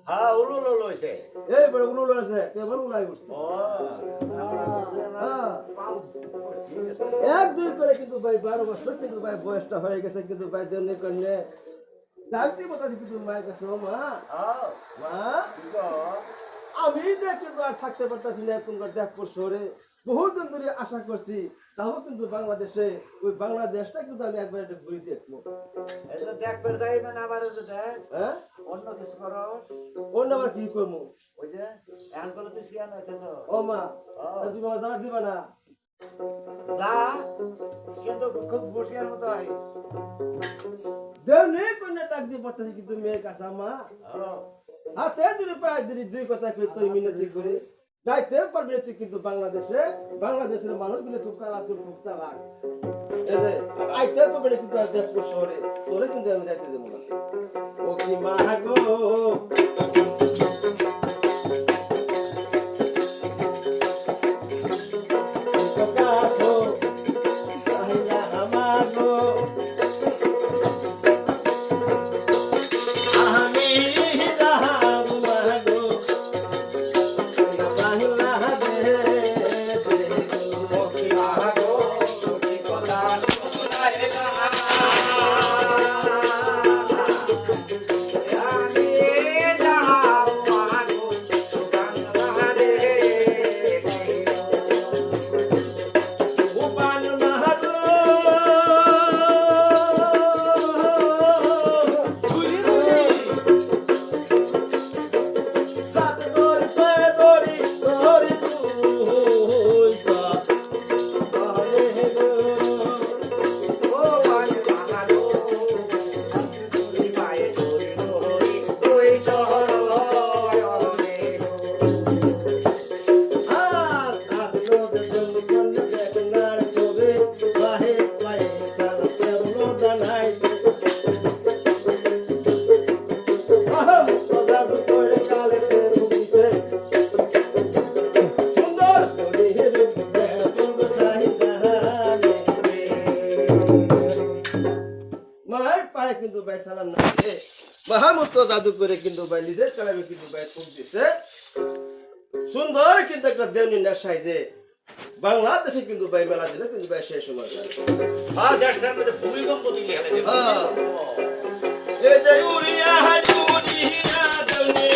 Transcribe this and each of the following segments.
হ্যাঁ উলুল লইছে এই বড় উলু লইছে কেবল উলাই বসছে ও এক দুই করে কিন্তু ভাই 12 বছর কিন্তু ভাই বয়সটা হয়ে গেছে কিন্তু ভাই দেমনি করলে ডাকতে বতা কিন্তু মায়ের কাছে মা মা আমি যে কিন্তু আর থাকতে পারতাছি না এখনকার দেখপুর শহরে বহুদিন ধরে আশা করছি তাও কিন্তু বাংলাদেশে ওই বাংলাদেশটা কিন্তু আমি একবার একটু ঘুরে দেখবো এটা দেখবে যাই না আবার দেখ হ্যাঁ অন্য কিছু করো অন্য আবার কি করবো ওই যে এখন করে তুই শিয়ান আছিস ও মা তুমি আমার জানার দিবা না যা সে তো খুব বসিয়ার মতো হয় দেমনি কোন ডাক দিয়ে পড়তেছি কিন্তু মেয়ের কাছে মা হাতে ধরে পায়ে ধরে দুই কথা কই তুই মিনতি করে যাইতে পারবি তুই কিন্তু বাংলাদেশের মানুষ কিন্তু খুব কালাচুর খুব চালাক এই যে আইতে পারবি না কিন্তু আর দেখবো শহরে তোরে কিন্তু আমি যাইতে দেবো না ও কি মা গো কিন্তু ভাই চালান না মাহমুদ তো জাদু করে কিন্তু ভাই নিজের চালাবে কিন্তু ভাই খুব দিছে সুন্দর কিন্তু একটা দেওনি নেশায় যে বাংলাদেশে কিন্তু ভাই মেলা দিলে কিন্তু ভাই শেষ সময় দেশটার মধ্যে ভূমিকম্প দিলে এই যে উড়িয়া উড়িয়া দেওনি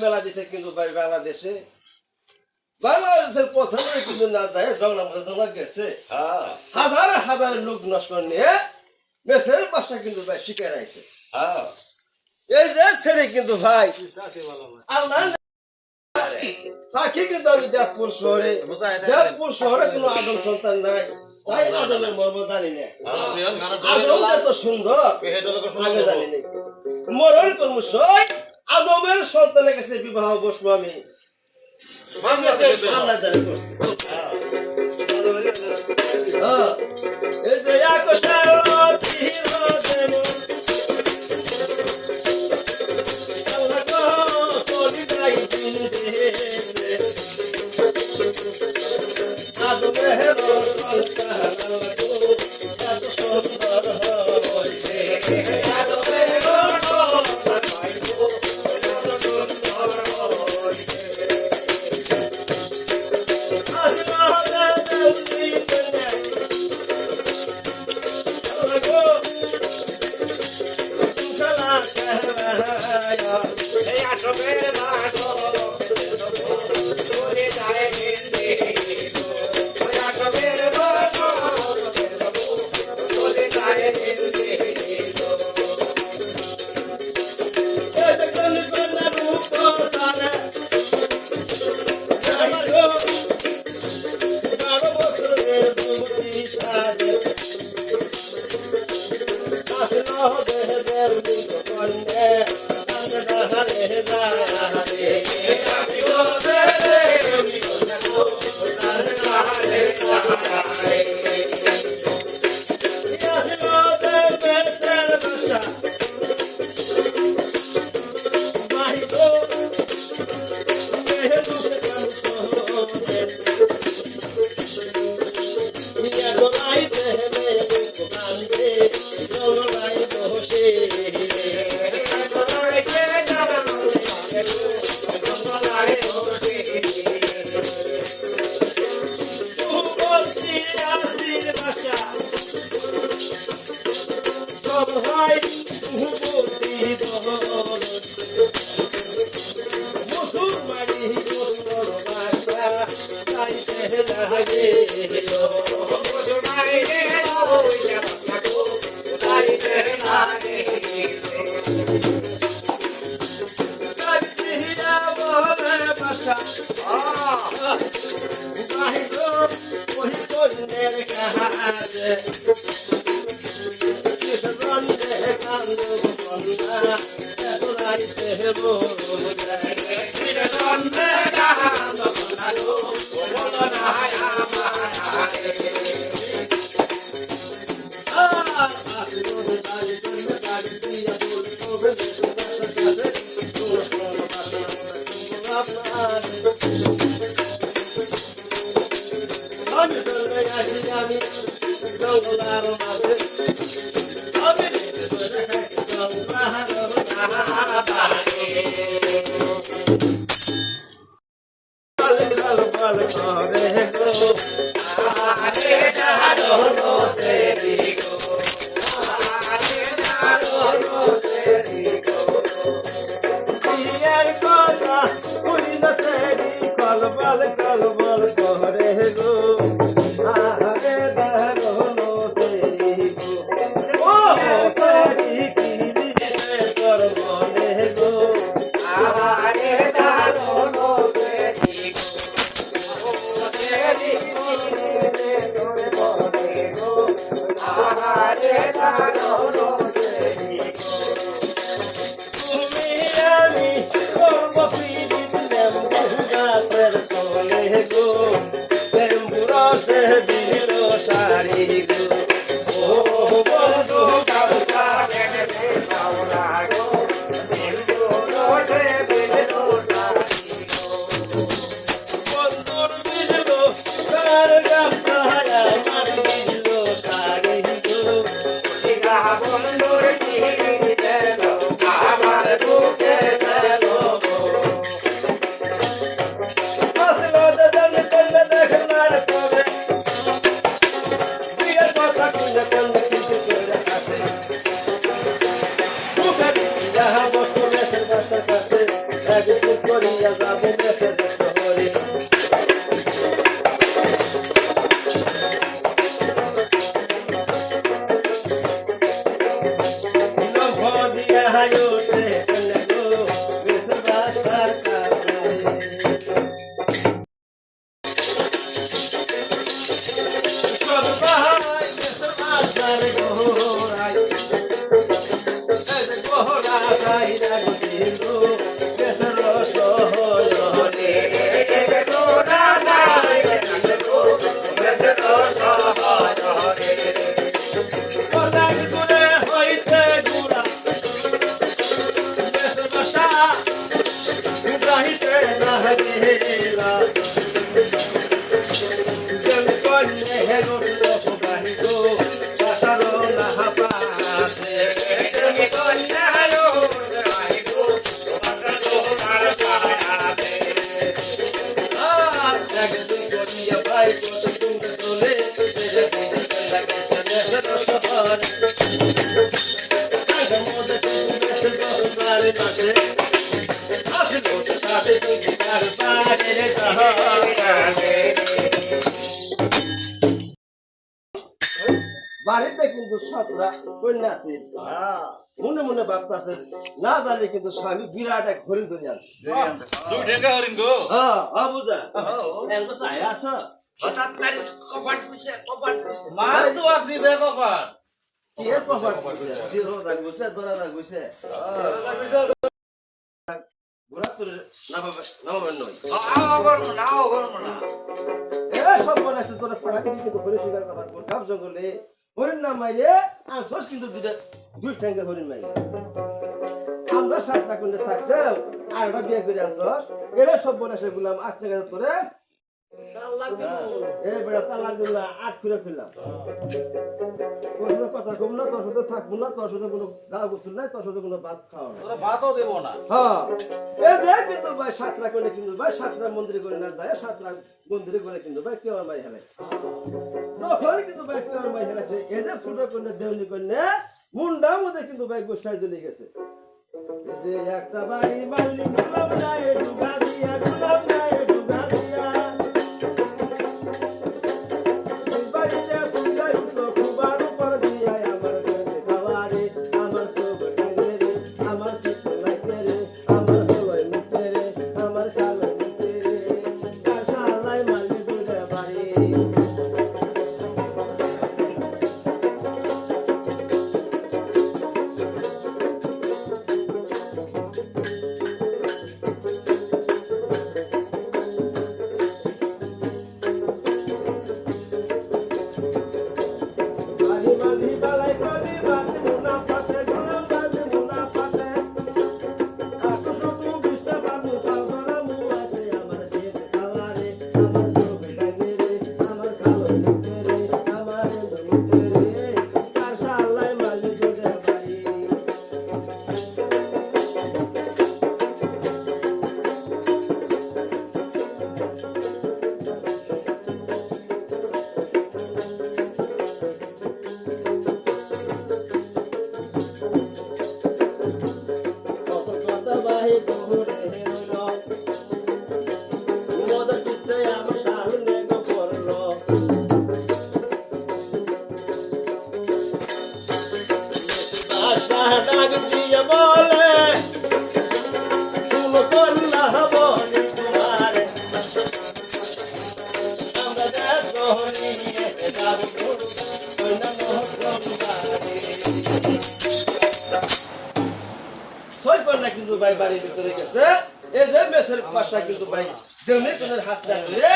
মেলা দিছে কিন্তু ভাই বাংলাদেশের প্রথমে কিন্তু না যায় জংলা গেছে হাজার হাজার লোক নষ্ট নিয়ে মেসের বাসা কিন্তু ভাই শিকার আইছে এই যে ছেড়ে কিন্তু ভাই আল্লাহ তাকে কিন্তু আমি দেখপুর শহরে কোনো আদম সন্তান নাই তাই আদমের মর্ম জানি না আদম এত সুন্দর আগে জানি না মরণ কর্ম আদমের সন্তানের কাছে বিবাহ বসবো আমি আল্লাহ জানে করছি এই যে বাড়িতে কিন্তু সাতরা কন্যা আছে মনে মনে ভাবতেছে না জানি কিন্তু স্বামী বিরাট এক হরিণ ধরে আনছে দুই ঠেঙ্গা হরিণ গো হ্যাঁ বুঝা এমন চাই আছো হঠাৎ করে কপাট কইছে মার তো আপনি বেকপার কি এর কপাট কইছে কি রোদা কইছে দরা কইছে বুড়া তোর নামাবেন নয় আও গরম না এরা সব মনে আছে তোরা পড়াকে কিন্তু হরিণ শিকার করার পর গাব জঙ্গলে হরিণ না মাইরে আনছস কিন্তু দুই ঠ্যাঙ্গে হরিণ মাইরে আমরা সাতটা কোণে থাকতেও আর ওটা বিয়ে করে আনছস এরা সব মনে আছে গুলাম আসতে গেছে তোরে এই বেড়া তালাক দিল না আট করে ফেললাম তোর সাথে কথা কম না তোর সাথে থাকবো না তোর সাথে কোনো গা গোসল নাই তোর সাথে কোনো ভাত খাওয়া না তোরা ভাতও দেব না হ্যাঁ এই যে কিন্তু ভাই সাতটা করে কিন্তু ভাই সাতটা মন্দিরে করে না যায় সাতটা মন্দিরে করে কিন্তু ভাই কেউ মাই হেলে তখন কিন্তু ভাই কেউ মাই হেলেছে এই যে ছোট করে দেউনি করে মুন্ডা মধ্যে কিন্তু ভাই গোসাই জ্বলে গেছে এই যে একটা বাড়ি মালিক গুলাম না এ ডুগা দিয়া গুলাম না এ ডুগা দিয়া বাড়িতে পুজাই তো খুবার উপর দিয়া আমার কাছে খাওয়ারে আমার সব টাঙ্গে রে আমার কিছু লাগে রে আমার সবাই মুখে রে আমার কালো মুখে রে কাশালাই মালি দুধে বাড়ি বাড়ি মালি বালাই করি বাড়ি মুনা পাতে গুলাম বাড়ি মুনা পাতে আটো শুধু বিষ্টা বাবু সালগরা মুয়াতে আমার দেব খাওয়ারে আমার সব টাঙ্গে রে আমার কালো মুখে রে আমার মুখে রে কাশালাই মালি দুধে বাড়ি কত কথা বাহি তোরে হইল মদর চিত্তে আমার সামনে গো পড়ল আশা ডাক দিয়ে বলে শুনো কন্যা বলি তোমারে আমরা যাবো নিয়ে যাবো কন্যা ছয় কন্যা কিন্তু ভাই বাড়ির ভিতরে গেছে এই যে মেসের পাশা কিন্তু ভাই যেমনি কোনের হাত না ধরে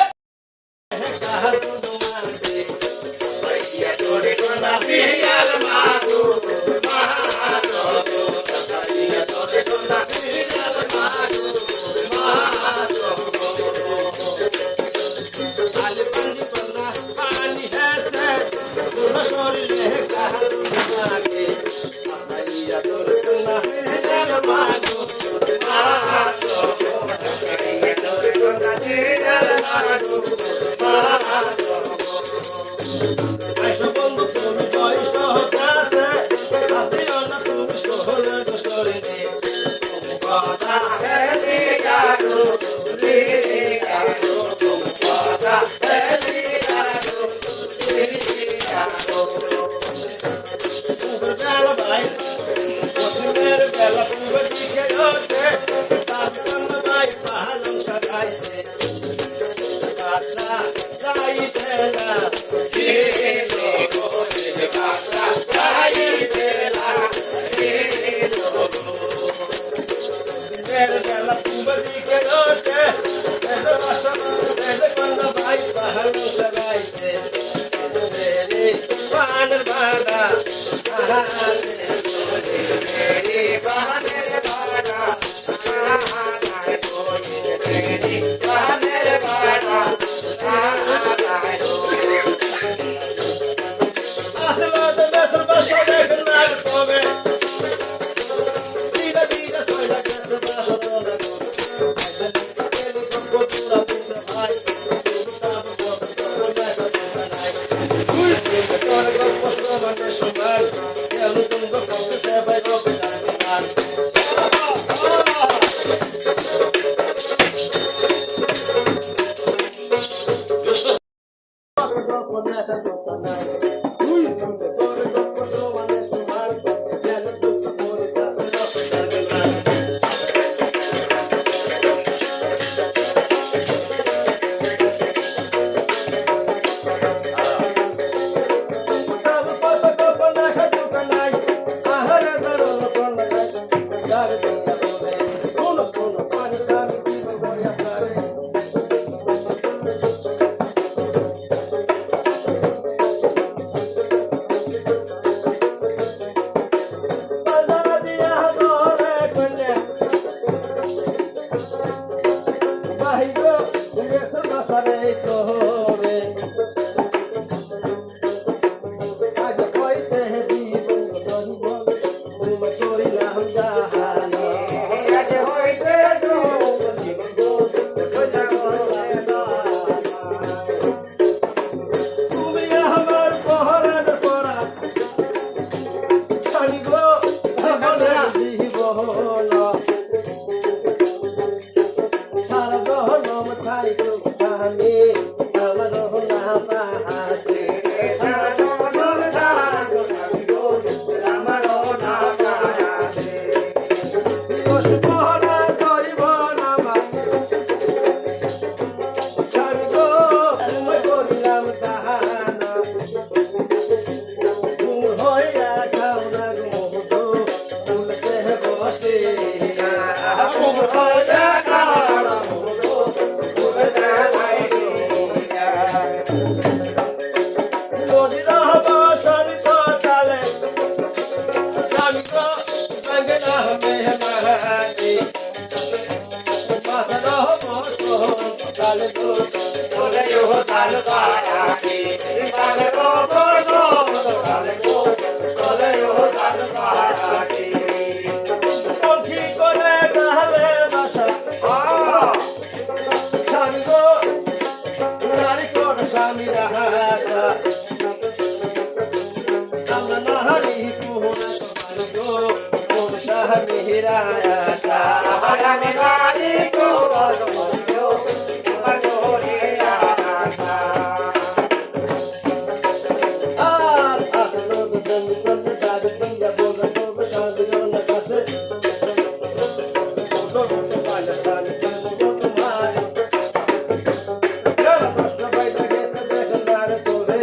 বন্ধু তুমি বয়স হচ্ছে আদিও না তুমি শহরে গোসরে নে কথা হেলি গাড়ো রে গাড়ো কথা হেলি গাড়ো রে গাড়ো বেলা ভাই প্রথমের বেলা পুরো দিকে হচ্ছে তারপর ভাই পাহাড় সাজাইছে বাচ্চা যাইতে না বেলা পুরো দিকে হচ্ছে ভাই পাহাড় সাজাইছে বাহানের বাড়া হারি পুনা তোমার গো মোর স্বামীরা আশা আমি বাড়ি তোমার গো তোমার ঘরে আশা আর আসলো দুজন কোন ডাক দিয়া বল বল সাধুর না কাছে বল বল পালে পালে তোমার যারা দশটা বাইরে গেছে দেখলার তোরে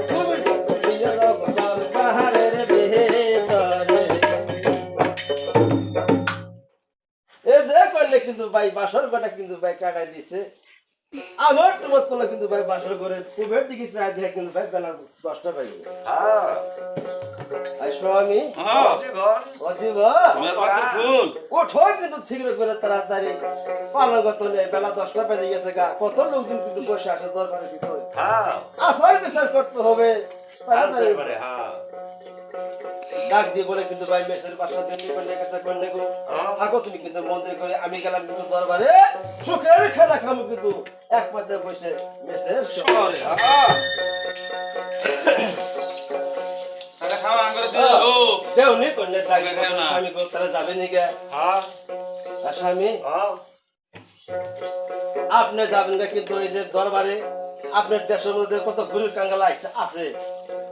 তুমি দিয়া রবাল পাহাড়ের ভিতরে এই যে করলে কিন্তু ভাই বাসর ঘটা কিন্তু ভাই কাটাই দিছে আমার তোমার তোলা কিন্তু ভাই বাসর করে কুবের দিকে চাই দিয়ে কিন্তু ভাই বেলা 10টা বাজে হ্যাঁ আর স্বামী হ্যাঁ জীবন অজীব তুমি কত ফুল ওঠো কিন্তু শীঘ্র করে তাড়াতাড়ি পালগত নেই বেলা 10টা বেজে গেছে গা কত লোকজন কিন্তু বসে আসে দরবারের ভিতরে হ্যাঁ আসার বিচার করতে হবে তাড়াতাড়ি করে হ্যাঁ ডাক দিয়ে বলে কিন্তু ভাই মেসের বাসা দিন কন্যা কাছে কন্যা গো থাকো তুমি কিন্তু মন্দির করে আমি গেলাম কিন্তু দরবারে সুখের খেলা খামু কিন্তু এক পাতে বসে মেসের সরে হ্যাঁ সারা খাওয়া আঙ্গুরে দিও দেওনি কন্যা ডাক দিয়ে দেও না। স্বামী গো তারা যাবে নি গে হ্যাঁ আর স্বামী হ্যাঁ আপনি যাবেন না কিন্তু এই যে দরবারে আপনার দেশের মধ্যে কত গরিব কাঙ্গাল আছে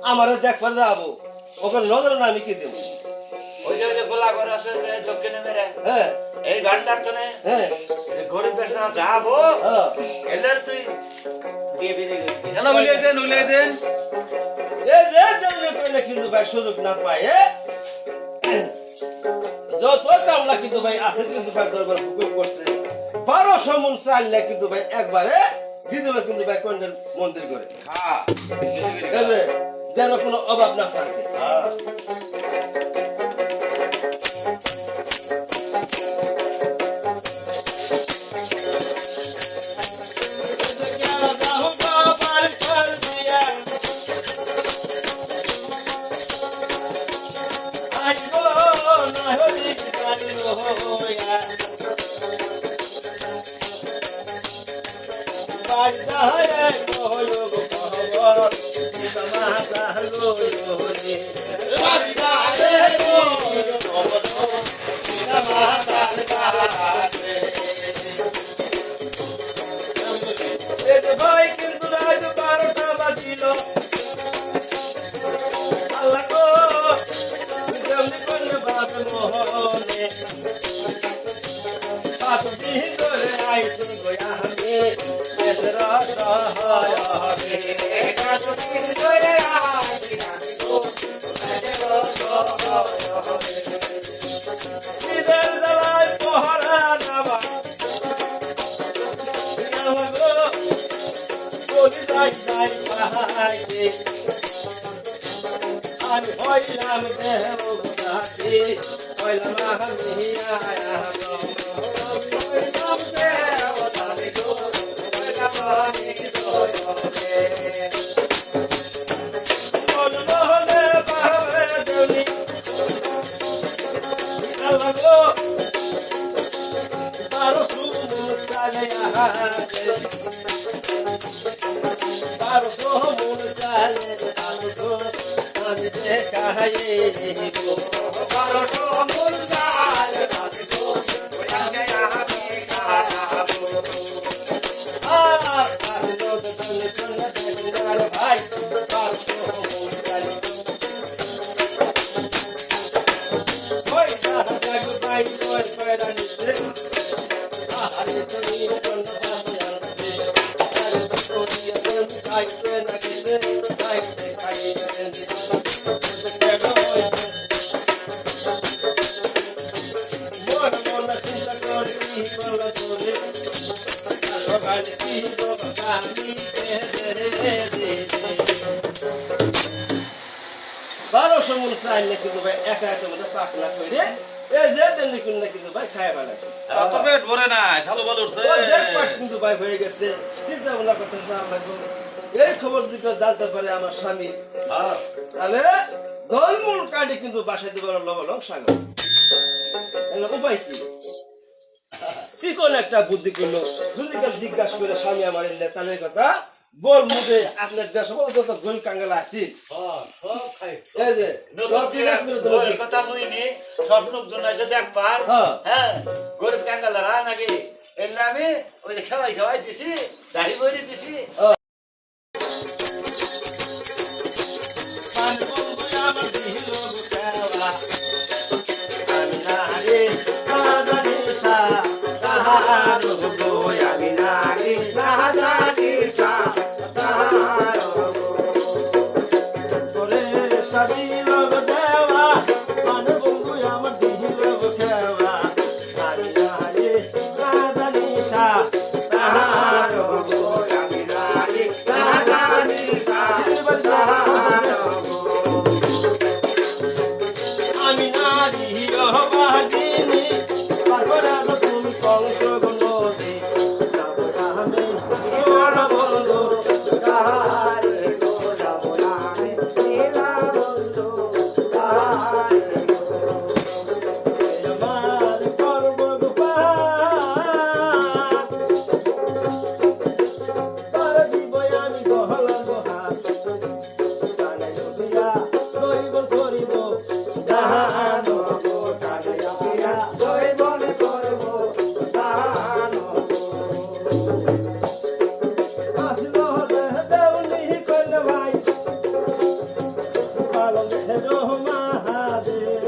আমারে দেখবার যাবো ওখানে নজর না আমি কি দেবো ওই যে গোলা ঘর আছে যে দক্ষিণে মেরে হ্যাঁ এই ভান্ডার তো নে হ্যাঁ গরিব বেশ যাবো হ্যাঁ এদের তুই দিয়ে বিদে এনা উলিয়ে দেন এই যে দেওনি করলে কিন্তু ভাই সুযোগ না পায় যত কামলা কিন্তু ভাই আছে কিন্তু ভাই দরবার হুকুম করছে 1200 মন চাল না কিন্তু ভাই একবারে দিদিল কিন্তু ভাই কন্যা মন্দির করে হ্যাঁ এই যে যেন কোনো অভাব না থাকে হ্যাঁ ভাই কিন্তু রাত 12টা বাজিল আল্লাহ গো তুমি কোন বাপ মোহনে বাপ দিন ধরে আইছো গোয়া আমি এসরা হয় হবে কাজ দিন ধরে আইছো বিদের দলাই পহরা নামা বলি যাই যাই পাহাইতে আমি হইলাম দেহ গাতি হইলাম আমি আয়া হইলাম দেহ গাতি হইলাম আমি দোলে বল বলে বাহে দেউনি আল্লাহ গো বারো সুমুন কালে আহাজে বারো সুমুন কালে আলো আমি দেখায়ে গো বারো মন গাল বাজো ওয়াকে আমি খাবো আর আসলো দলে দলে দেখনার ভাই বারো সুমুন কালে ওই জাগ ভাই ওই পয়রা নিতে আরে তুমি কোন পাশে আনতে আরে তো দিয়া কোন খাইতে না গেছে খাইতে খাইতে কেন হইছে মন মন চিন্তা করি বলা তোরে সকাল কি বাবা আমি দে 1200 মন চাইল না কিন্তু ভাই একা একা মধ্যে পাকনা করে এই যে দেন কিন্তু ভাই খায় বানাইছে তো পেট ভরে নাই চালু বালু উঠছে ওই দেখ পাট কিন্তু ভাই হয়ে গেছে চিন্তা ভাবনা করতে চাল লাগবে এই খবর দিকে জানতে পারে আমার স্বামী তাহলে দলমূল কাটি কিন্তু বাসায় দিব লবলং সাগর এগুলো উপায় কি চিকন একটা বুদ্ধি করলো যদি জিজ্ঞাসা করে স্বামী আমার এলে চালের কথা বল মুদে আপনার দেশ যত গোল কাঙ্গাল আছে সব খাই এই যে সব বিরাট মেরে ধরে দিছে। কথা কইনি সব লোকজন এসে দেখবার হ্যাঁ। হ্যাঁ গরিব কাঙ্গালারা নাকি এলে আমি ওই যে খাওয়াই দিছি দাড়ি বইরে দিছি আমি নারী বাহিনী পারবরাদ তুমি কংস গুণদে আমি জীবন বন্ধু তারে গো যাবনামে লীলা বন্ধু তারে আমার কর্ম গোপাল তার দিব আমি গহল গোহাল তারে দিয়া দৈবন করিব দান গো তারে দিয়া দৈবন করব দান আসলো দেউনি কইল ভাই ভালো মেহরো মহাদেব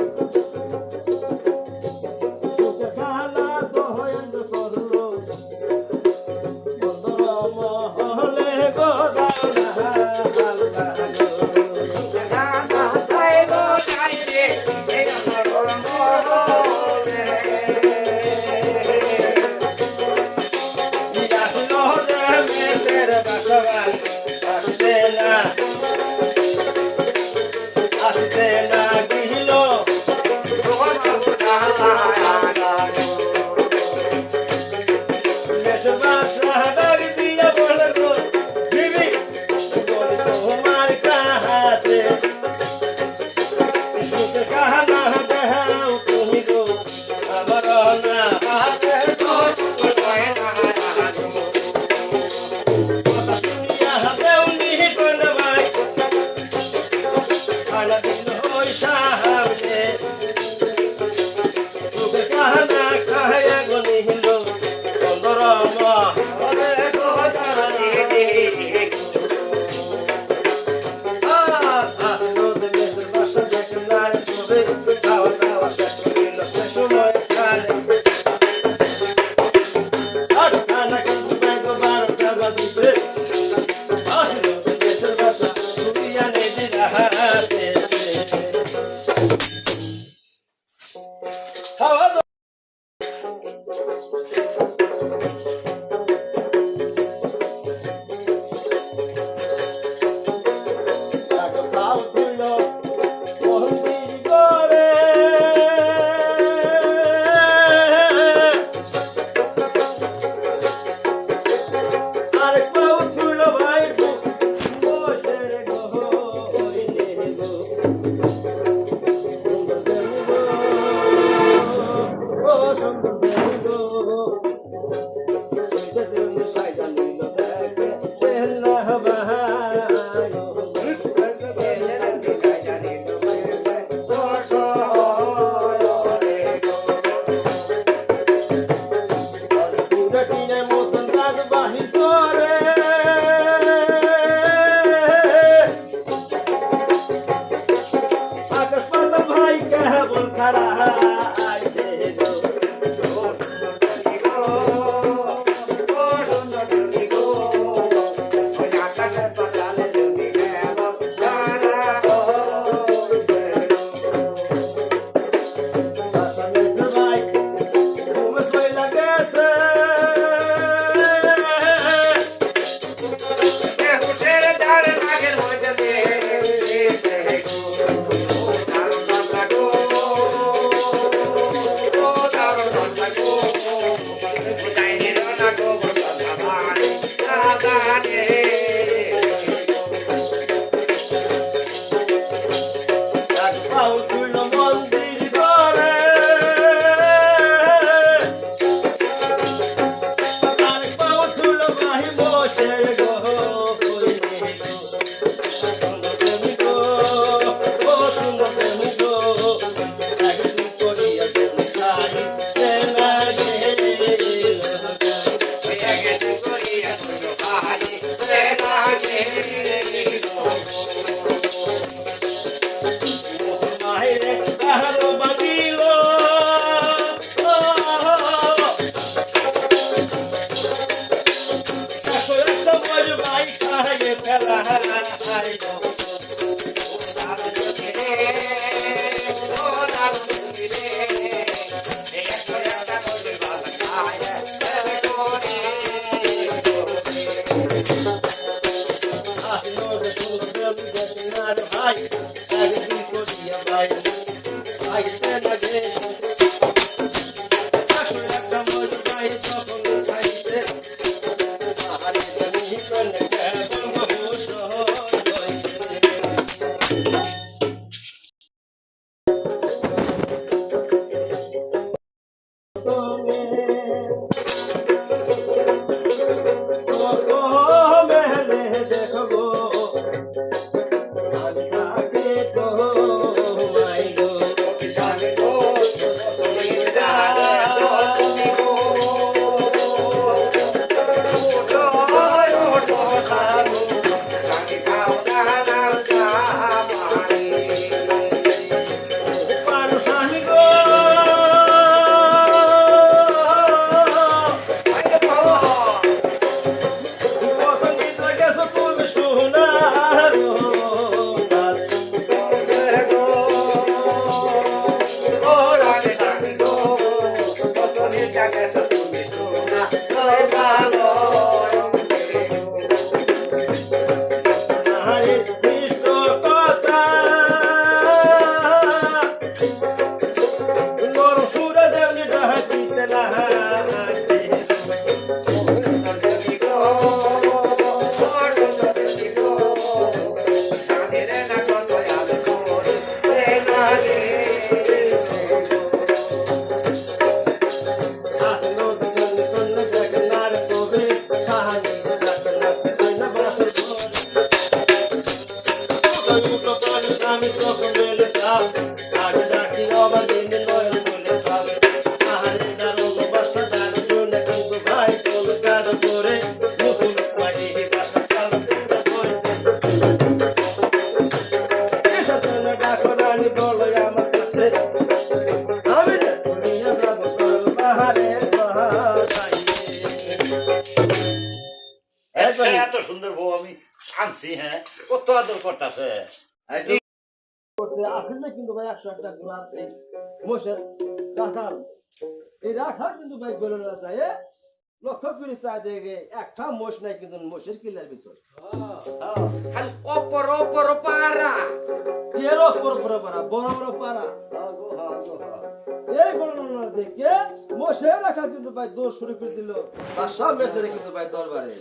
সুখে খালা দহয়ন করলো বন্দর মহলে গো দানা লাগে আসলে একটা মোষ ভাই যখন খাইছে আরে তুমি কোন কেবল মোষ এত সুন্দর বউ আমি আনছি, হ্যাঁ কত আদর করতেছে। আছে না কিন্তু ভাই 101টা গোলার এই মোষের রাখাল এই রাখাল কিন্তু ভাই বলে না যায় লক্ষ্য করে চাই দেখে একটা মোষ নাই কিন্তু মোষের কিলার ভিতর খালি অপর অপর পারা এর ওপর পারা বড় বড় পারা এই গণনা দেখে মোষের রাখাল কিন্তু ভাই দৌড় শুরু করে দিল আর সব মেসেরে কিন্তু ভাই দরবারে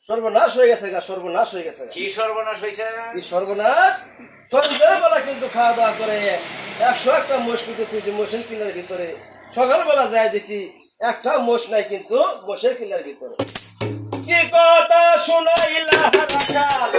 সর্বনাশ হয়ে গেছে গা, সর্বনাশ হয়ে গেছে। কি সর্বনাশ হয়েছে? কি সর্বনাশ? সন্ধ্যাবেলা কিন্তু খাওয়া দাওয়া করে 101টা মোষ কিন্তু তুইছে মোষের কিলার ভিতরে। সকালবেলা যায় দেখি একটা মোষ নাই কিন্তু মোষের কিলার ভিতরে। কি কথা শুনাইলা রাখাল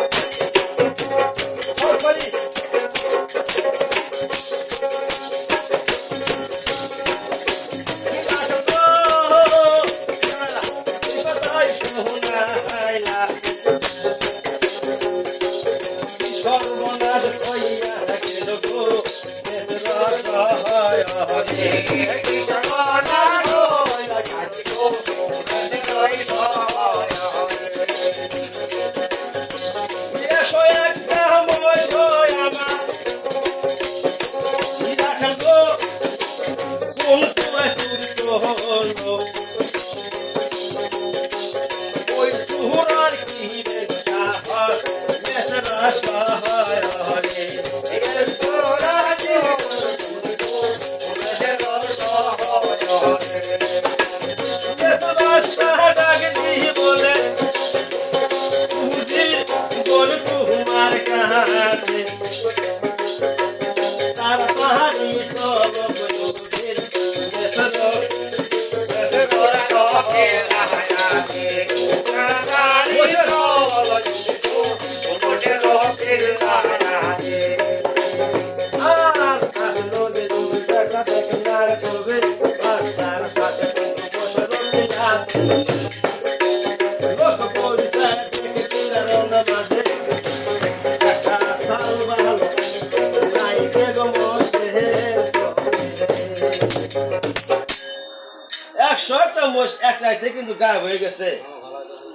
একশোটা মোষ এক রাইতে কিন্তু গায়েব হয়ে গেছে।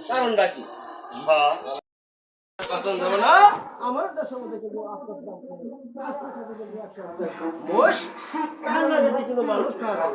কারণটা কি? পছন্দ হবে না আমার দেশের মধ্যে কিন্তু মোষ কান্না যেতে কিন্তু মানুষ খাওয়া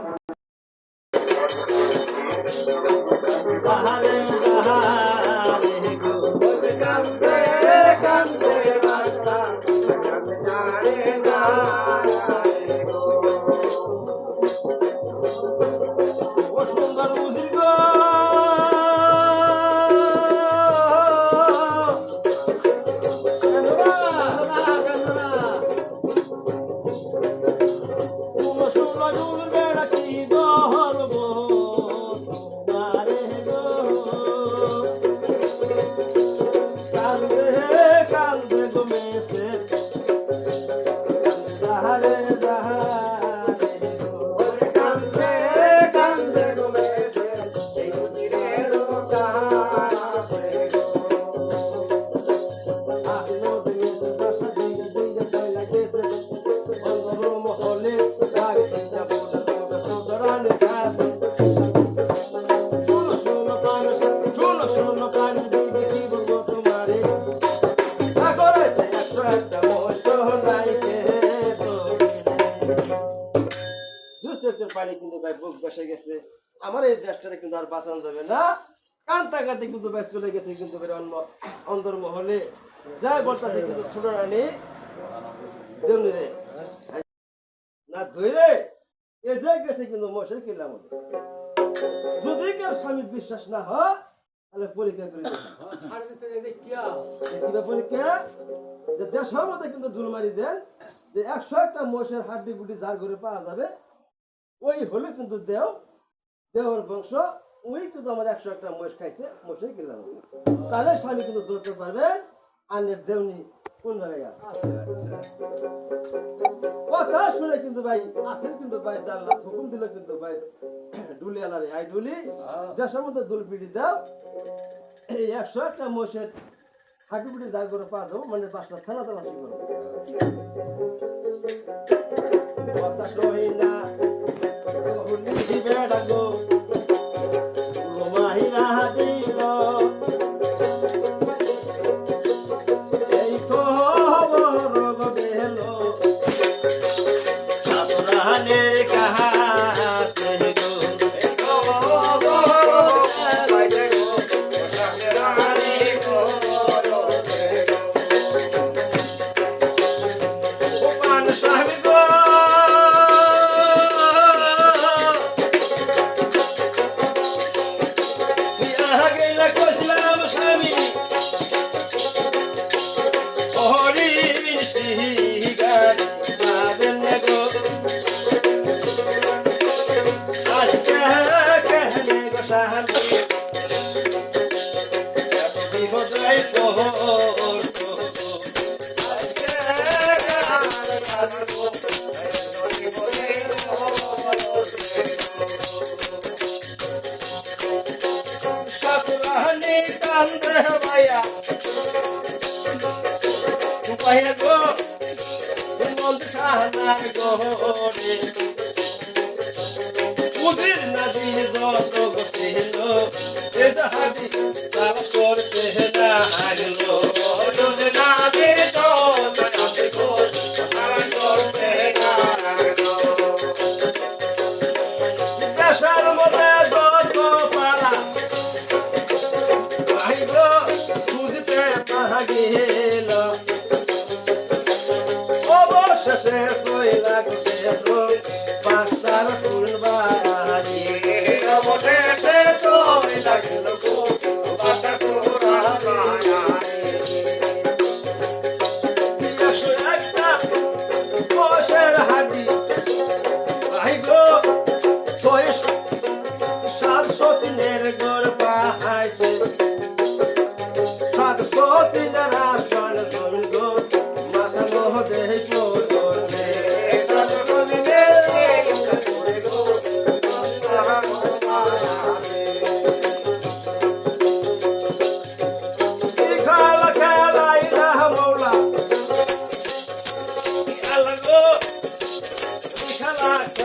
পানি কিন্তু ভাই বুক বসে গেছে। আমার এই জ্যেষ্ঠটা কিন্তু আর বাঁচানো যাবে না। কান্তা কাঁদতে কিন্তু ভাই চলে গেছে কিন্তু অন্য অন্তর মহলে যাই বলতেছে কিন্তু ছোট রানী দেউনি রে না ধরে এ যে গেছে কিন্তু মশাই কিনলাম। যদি কেউ স্বামী বিশ্বাস না হয় তাহলে পরীক্ষা করে পরীক্ষা যে দেশের মধ্যে কিন্তু ডুল মারি দেন যে 101টা মোষের হাড্ডি গুটি যার ঘরে পাওয়া যাবে ওই হলে কিন্তু দেওর বংশ ওই কিন্তু আমার 101টা মোষ খাইছে মোষই কিনলাম। তাহলে স্বামী কিন্তু ধরতে পারবেন আনের দেওনি কোন জায়গায় কথা শুনে কিন্তু ভাই আসেন কিন্তু ভাই জানলা হুকুম দিল কিন্তু ভাই ডুলি আলারে আই ডুলি দেশের মধ্যে দুল পিড়ি দাও এই 101টা মোষের হাড্ডি গুটি যার ঘরে পাওয়া যাবো মানে 5টা থানা তালাশি করবো। কথা সহি না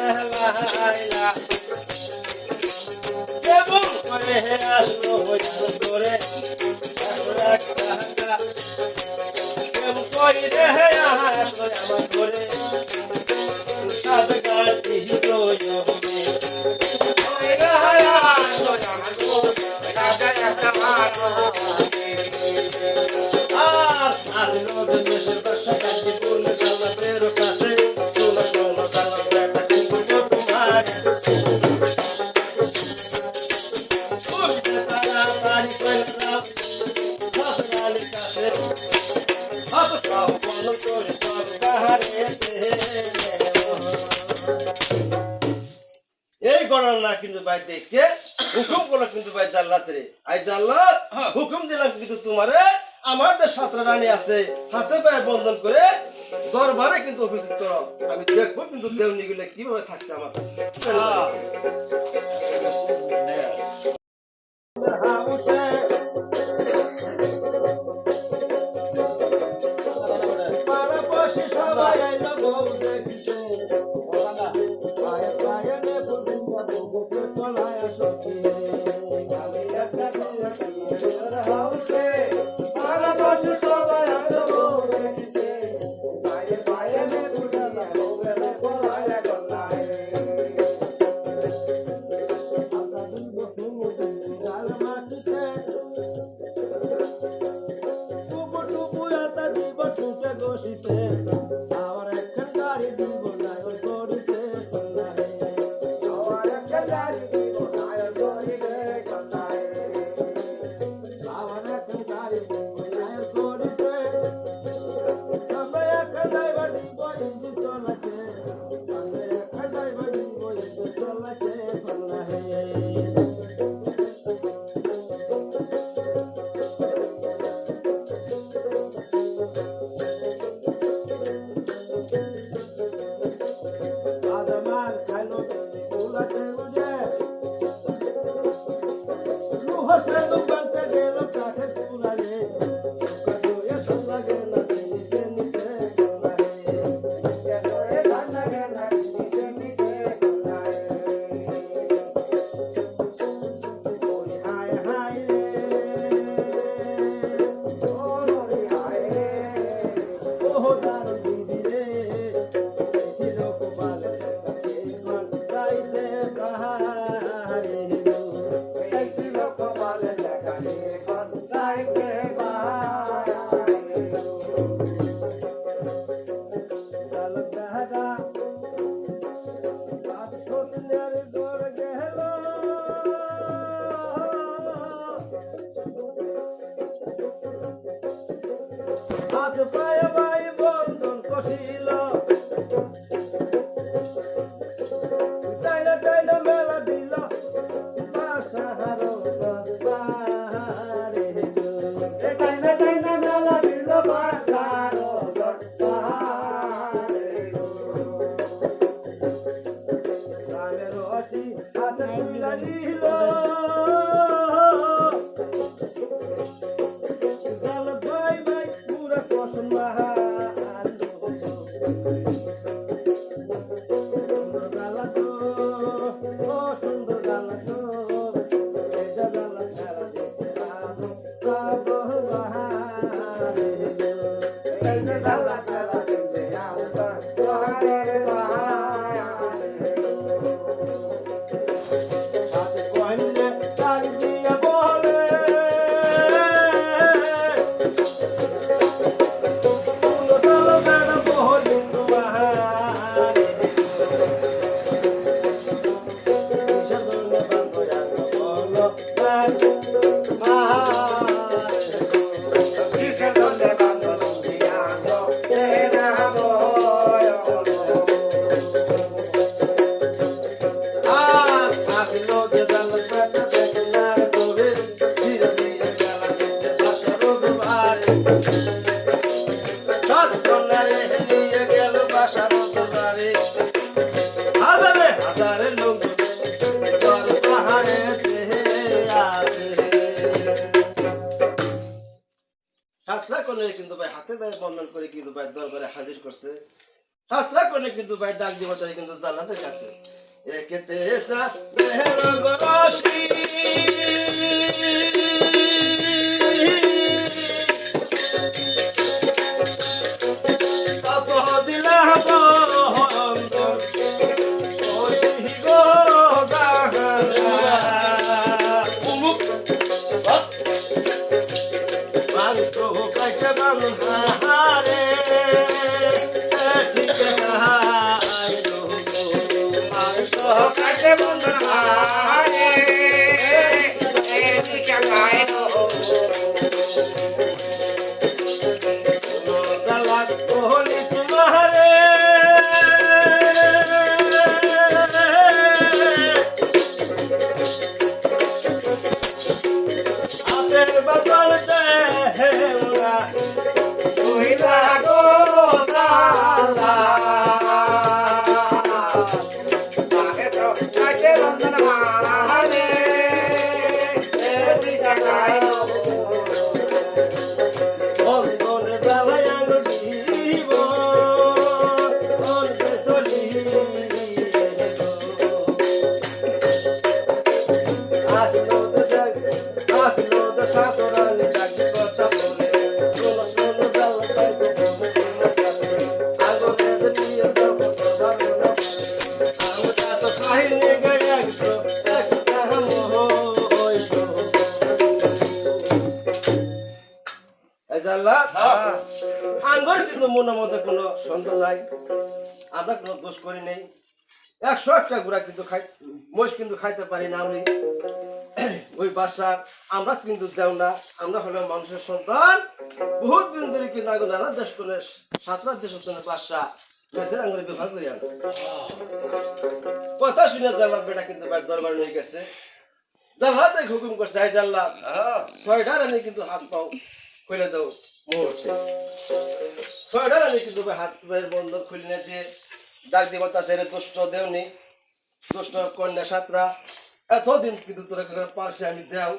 লাইলা কেমন করে আসলো করে কেমন করে আসলো আমার করে সাত গাড়ি আর আসলো দেশের বাসা কাটি বলে জালাতের কাছে সোনা সোনা জালাত একটা কুকুর তোমার তাড়াতাড়ি করে দাও সাতগালি কাছে হাত পাও বন্ধ করে সব কাহারে এই গণনা কিন্তু ভাই দেখে হুকুম করলো কিন্তু ভাই জাল্লাত রে আই জাল্লাত হুকুম দিলাম কিন্তু তোমারে আমার যে সাতটা রানী আছে হাতে পায়ে বন্ধন করে দরবারে কিন্তু উপস্থিত করো আমি দেখবো কিন্তু দেওনি গুলো কিভাবে থাকছে আমার সাতরা কোনে কিন্তু ভাই ডাক দিব তাই কিন্তু জান্নাতের কাছে একেতে যা মেহের গরশি কত দিলা বন্ধর ওই গো দাগরা উমুক মান প্রভু কাইতে বানুন হারে কাছে বন্ধন হারে এদিকে গায়নো গলাত কোহলি তোমারে আতের বাবার দেহরা তুইলা গো দাদা কাছে বন্ধন হারে এদিকে গায়নো বন্ধন বেলায় আঙুল দিব অন্তে চলি আসলো দে সাতরানি ডাকি কথা বলে শোনো শোনো জাল পাইবো আগো দে দিয়ে দাও কথা না আমরা তো কাহিনী গায় একশো একটা মোহ হইতো এই জাল্লাদ আঙ্গর কিন্তু মনের মধ্যে কোনো সন্দেহ নাই আমরা কোনো দোষ করি নেই 101টা গুড়া কিন্তু মোষ কিন্তু খাইতে পারি না আমি ওই বাসা আমরা কিন্তু দেও না আমরা হলো মানুষের সন্তান বহুত দিন ধরে কিন্তু আগে নানা দেশ করে 7 দেশ বাসা মেসের আঙ্গুরে বিভাগ করে আনছে কথা শুনে জাল্লাদ বেটা কিন্তু ভাই দরবার নিয়ে গেছে জাল্লাদ এই হুকুম করছে এই জাল্লাদ 6টা রানী কিন্তু হাত পাও খুলে দাও মুহূর্তে 6টা রানী কিন্তু হাত পায়ের বন্ধন খুলে নিয়ে দিয়ে ডাক দিব তা সেরে দুষ্ট দেওনি দুষ্ট কন্যা সাতরা এতদিন কিন্তু তোরা পারছে আমি দেও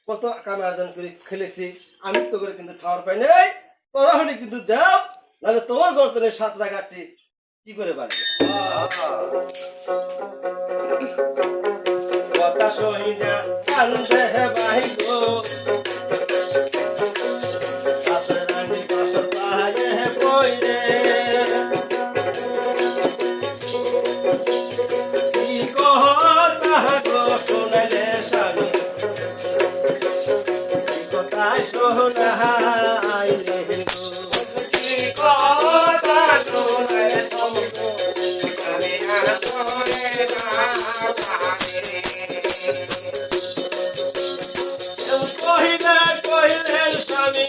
কত কামে আয়োজন করে খেলেছি আমি তো করে কিন্তু খাওয়ার পাই নাই তোরা হলে কিন্তু দেও নাহলে তোর গর্তনে সাতরা কাটটি কি করে পারবে কথা সহিনা কান্দে বাহিগো আসরানি পাশর পায়ে পয়রে কি কথা গো শুনলে স্বামী কি কথা শোনাই রে কি কথা শুনে সমুদ্র আমি আর তোরে না কহিলেন স্বামী